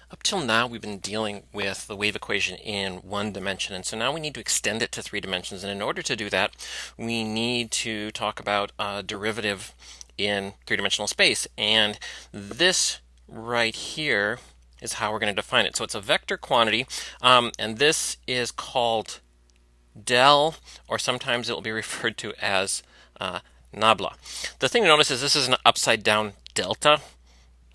Up till now, we've been dealing with the wave equation in one dimension, and so now we need to extend it to three dimensions. And in order to do that, we need to talk about a derivative in three-dimensional space. And this right here is how we're going to define it. So it's a vector quantity, and this is called del, or sometimes it will be referred to as nabla. The thing to notice is this is an upside down delta,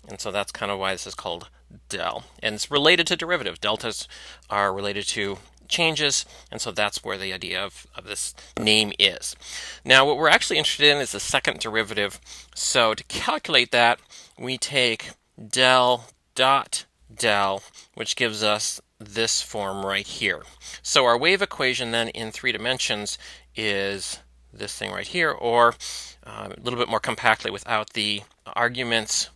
and so that's kind of why this is called del. And it's related to derivative. Deltas are related to changes, and so that's where the idea of this name is. Now, what we're actually interested in is the second derivative. So to calculate that, we take del dot del, which gives us this form right here. So our wave equation then in three dimensions is this thing right here, or a little bit more compactly without the arguments.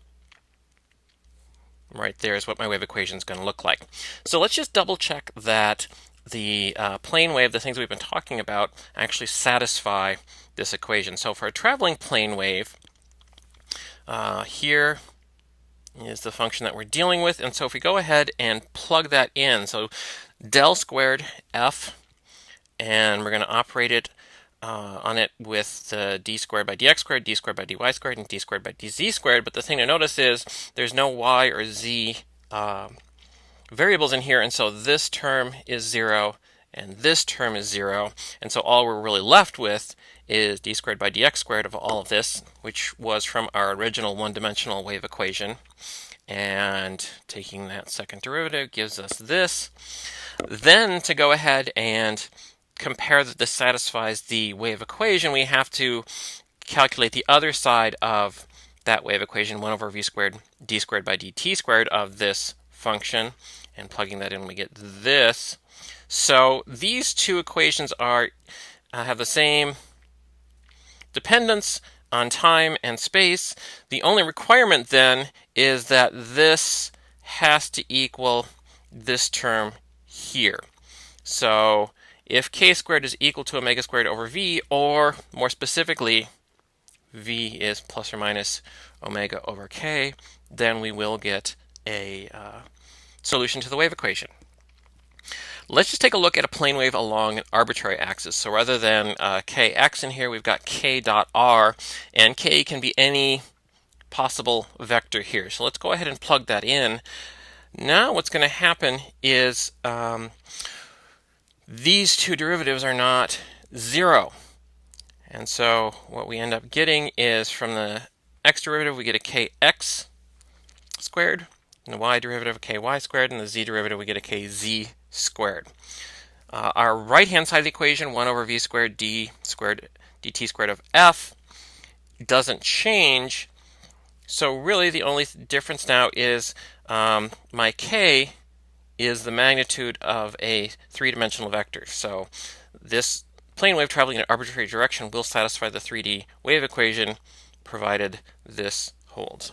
Right there is what my wave equation is going to look like. So let's just double check that the plane wave, the things we've been talking about, actually satisfy this equation. So for a traveling plane wave, here is the function that we're dealing with. And so if we go ahead and plug that in, so del squared f, and we're going to operate it on it with d squared by dx squared, d squared by dy squared, and d squared by dz squared. But the thing to notice is there's no y or z variables in here, and so this term is 0 and this term is 0, and so all we're really left with is d squared by dx squared of all of this, which was from our original one-dimensional wave equation. And taking that second derivative gives us this. Then to go ahead and compare that this satisfies the wave equation, we have to calculate the other side of that wave equation, 1 over v squared d squared by dt squared of this function, and plugging that in we get this. So these two equations are have the same dependence on time and space. The only requirement then is that this has to equal this term here. So if k squared is equal to omega squared over v, or more specifically, v is plus or minus omega over k, then we will get a solution to the wave equation. Let's just take a look at a plane wave along an arbitrary axis. So rather than kx in here, we've got k dot r, and k can be any possible vector here. So let's go ahead and plug that in. Now what's going to happen is these two derivatives are not 0. And so what we end up getting is from the x derivative we get a kx squared, and the y derivative a ky squared, and the z derivative we get a kz squared. Our right-hand side of the equation, 1 over v squared d squared dt squared of f, doesn't change. So really the only difference now is my k is the magnitude of a three-dimensional vector. So this plane wave traveling in an arbitrary direction will satisfy the 3D wave equation, provided this holds.